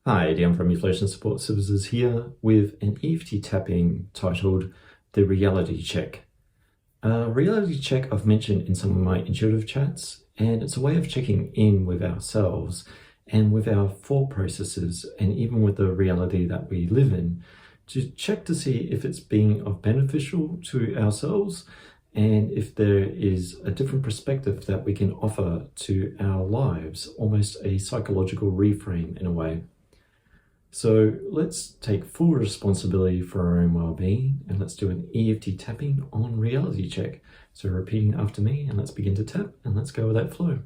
Hi, Dan from Evolution Support Services here with an EFT tapping titled The Reality Check. Reality check I've mentioned in some of my intuitive chats, and it's a way of checking in with ourselves and with our thought processes and even with the reality that we live in to check to see if it's being of beneficial to ourselves and if there is a different perspective that we can offer to our lives, almost a psychological reframe in a way. So let's take full responsibility for our own well-being and let's do an EFT tapping on reality check. So repeating after me and let's begin to tap and let's go with that flow.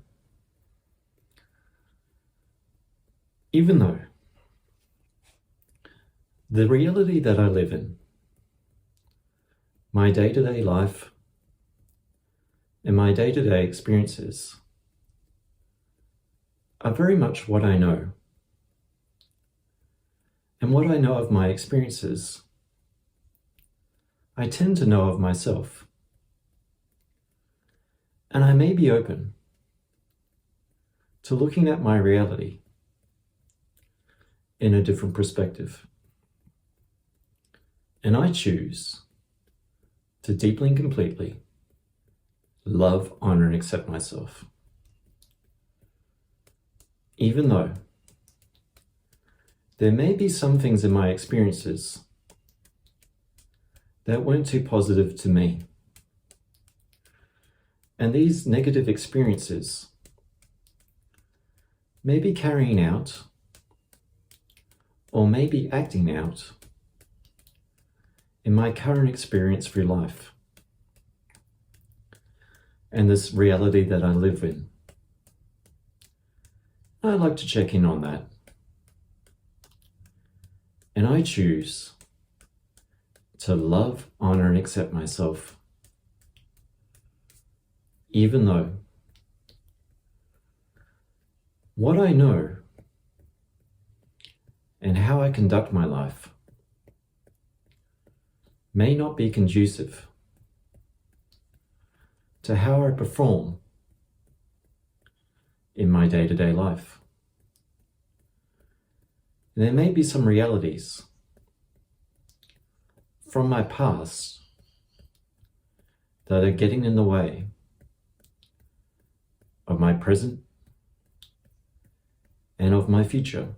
Even though the reality that I live in, my day-to-day life and my day-to-day experiences are very much what I know. And what I know of my experiences, I tend to know of myself. And I may be open to looking at my reality in a different perspective. And I choose to deeply and completely love, honor, and accept myself. Even though there may be some things in my experiences that weren't too positive to me. And these negative experiences may be carrying out or may be acting out in my current experience through life and this reality that I live in. I'd like to check in on that. And I choose to love, honor, and accept myself, even though what I know and how I conduct my life may not be conducive to how I perform in my day-to-day life. There may be some realities from my past that are getting in the way of my present and of my future.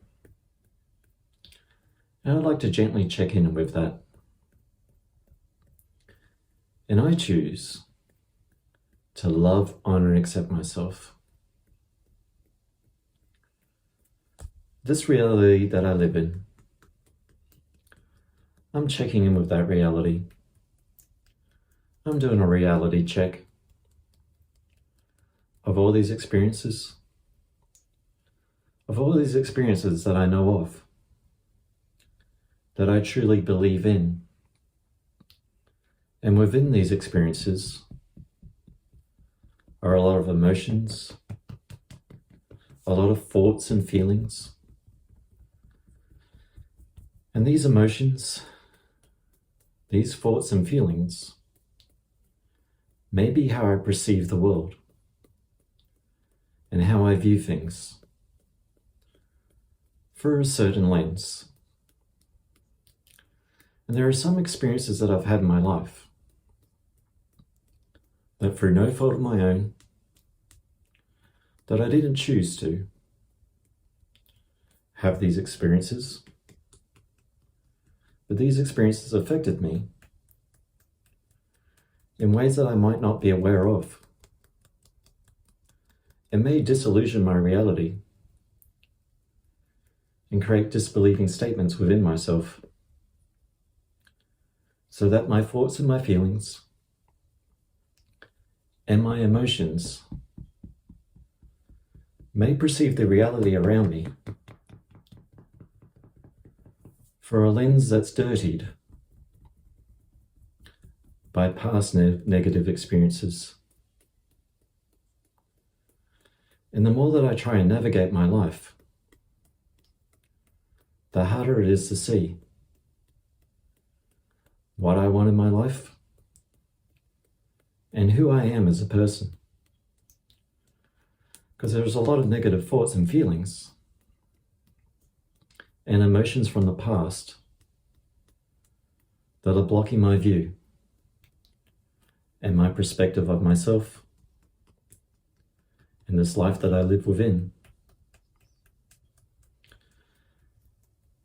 And I'd like to gently check in with that. And I choose to love, honor, and accept myself. This reality that I live in, I'm checking in with that reality. I'm doing a reality check of all these experiences, that I know of, that I truly believe in. And within these experiences are a lot of emotions, a lot of thoughts and feelings. And these emotions, these thoughts and feelings may be how I perceive the world and how I view things through a certain lens. And there are some experiences that I've had in my life that through no fault of my own, that I didn't choose to have these experiences. But these experiences affected me in ways that I might not be aware of. It may disillusion my reality and create disbelieving statements within myself, so that my thoughts and my feelings and my emotions may perceive the reality around me for a lens that's dirtied by past negative experiences. And the more that I try and navigate my life, the harder it is to see what I want in my life and who I am as a person. Because there's a lot of negative thoughts and feelings and emotions from the past that are blocking my view and my perspective of myself and this life that I live within.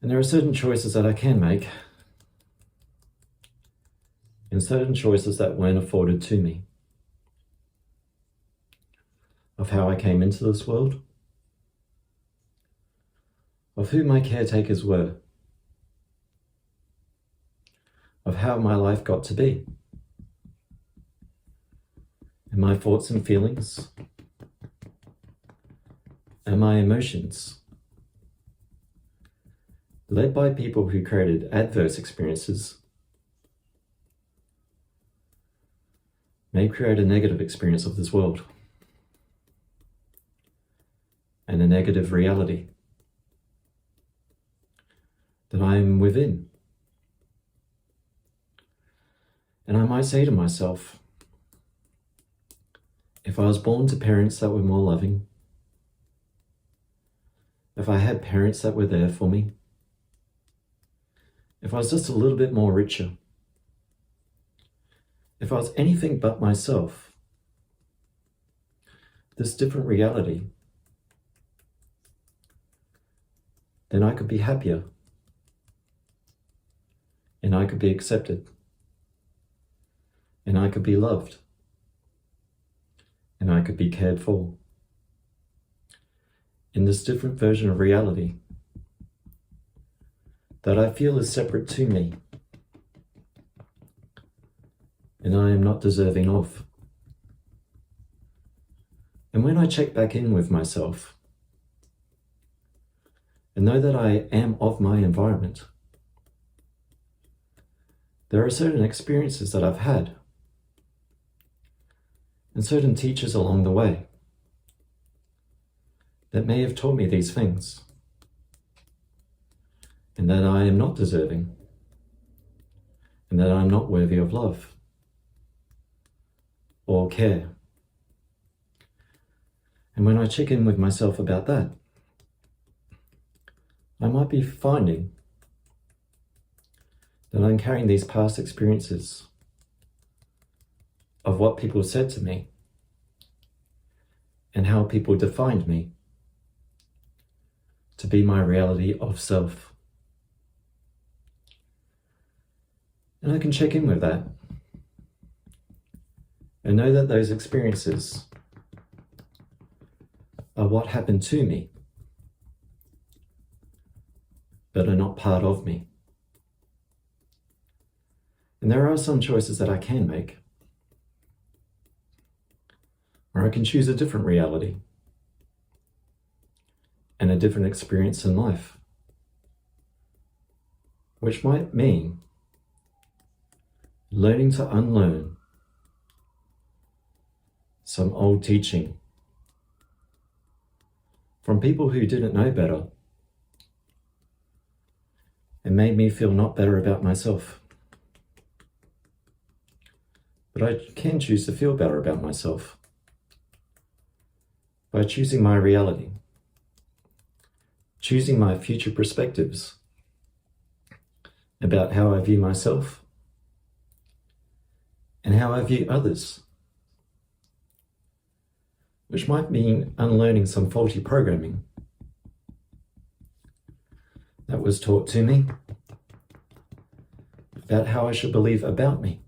And there are certain choices that I can make and certain choices that weren't afforded to me of how I came into this world, of who my caretakers were, of how my life got to be, and my thoughts and feelings, and my emotions, led by people who created adverse experiences, may create a negative experience of this world and a negative reality that I am within. And I might say to myself, if I was born to parents that were more loving, if I had parents that were there for me, if I was just a little bit more richer, if I was anything but myself, this different reality, then I could be happier and I could be accepted and I could be loved and I could be cared for in this different version of reality that I feel is separate to me and I am not deserving of. And when I check back in with myself and know that I am of my environment, there are certain experiences that I've had and certain teachers along the way that may have taught me these things and that I am not deserving and that I'm not worthy of love or care. And when I check in with myself about that, I might be finding that I'm carrying these past experiences of what people said to me and how people defined me to be my reality of self. And I can check in with that and know that those experiences are what happened to me, but are not part of me. And there are some choices that I can make, or I can choose a different reality and a different experience in life, which might mean learning to unlearn some old teaching from people who didn't know better and made me feel not better about myself. But I can choose to feel better about myself by choosing my reality, choosing my future perspectives about how I view myself and how I view others, which might mean unlearning some faulty programming that was taught to me about how I should believe about me.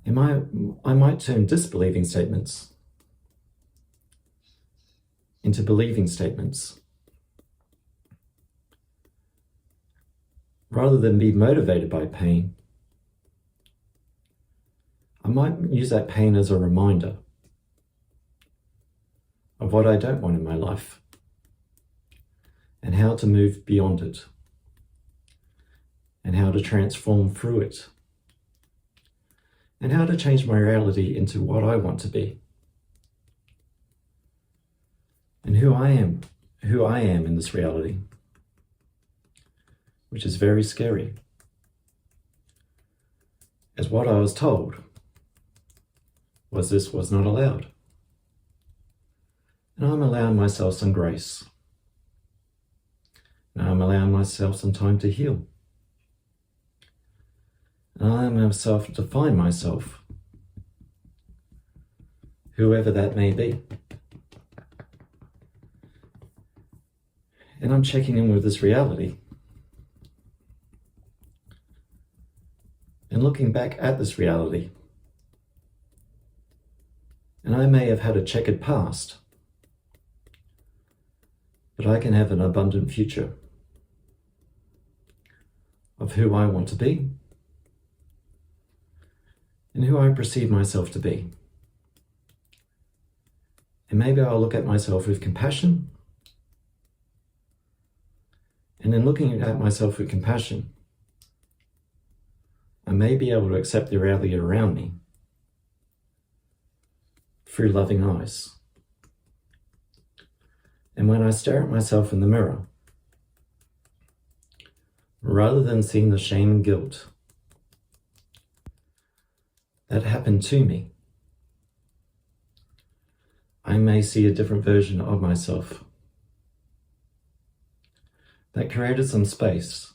And I might turn disbelieving statements into believing statements, rather than be motivated by pain. I might use that pain as a reminder of what I don't want in my life and how to move beyond it and how to transform through it and how to change my reality into what I want to be and who I am in this reality, which is very scary, as what I was told was not allowed. And I'm allowing myself some grace I'm allowing myself some time to heal. And I myself define myself, whoever that may be. And I'm checking in with this reality. And looking back at this reality. And I may have had a checkered past, but I can have an abundant future of who I want to be and who I perceive myself to be. And maybe I'll look at myself with compassion. And in looking at myself with compassion, I may be able to accept the reality around me through loving eyes. And when I stare at myself in the mirror, rather than seeing the shame and guilt that happened to me, I may see a different version of myself that created some space.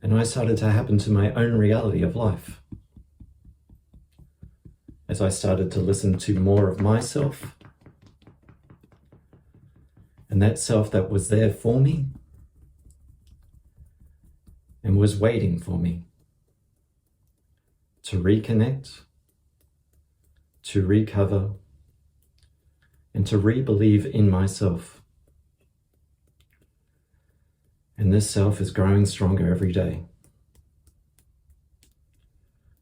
And I started to happen to my own reality of life. As I started to listen to more of myself, and that self that was there for me and was waiting for me to reconnect, to recover, and to re-believe in myself. And this self is growing stronger every day.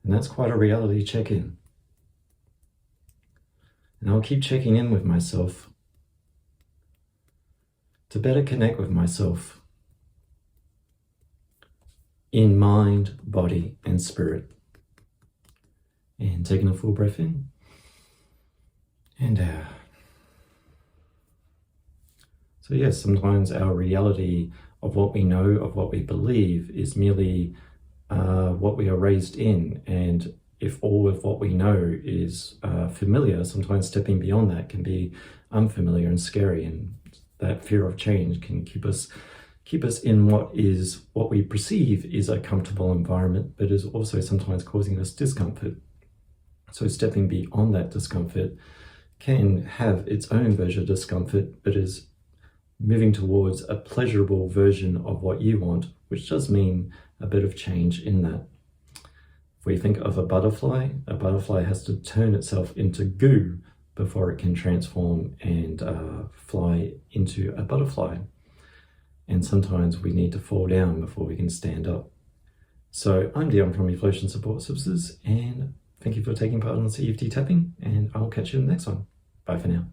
And that's quite a reality check-in. And I'll keep checking in with myself to better connect with myself in mind, body, and spirit. And taking a full breath in and out. So yes, sometimes our reality of what we know, of what we believe, is merely what we are raised in. And if all of what we know is familiar, sometimes stepping beyond that can be unfamiliar and scary, and that fear of change can keep us in what we perceive is a comfortable environment, but is also sometimes causing us discomfort. So stepping beyond that discomfort can have its own version of discomfort, but is moving towards a pleasurable version of what you want, which does mean a bit of change in that. If we think of a butterfly has to turn itself into goo before it can transform and fly into a butterfly. And sometimes we need to fall down before we can stand up. So I'm Dion from Evolution Support Services, and thank you for taking part in this EFT tapping, and I'll catch you in the next one. Bye for now.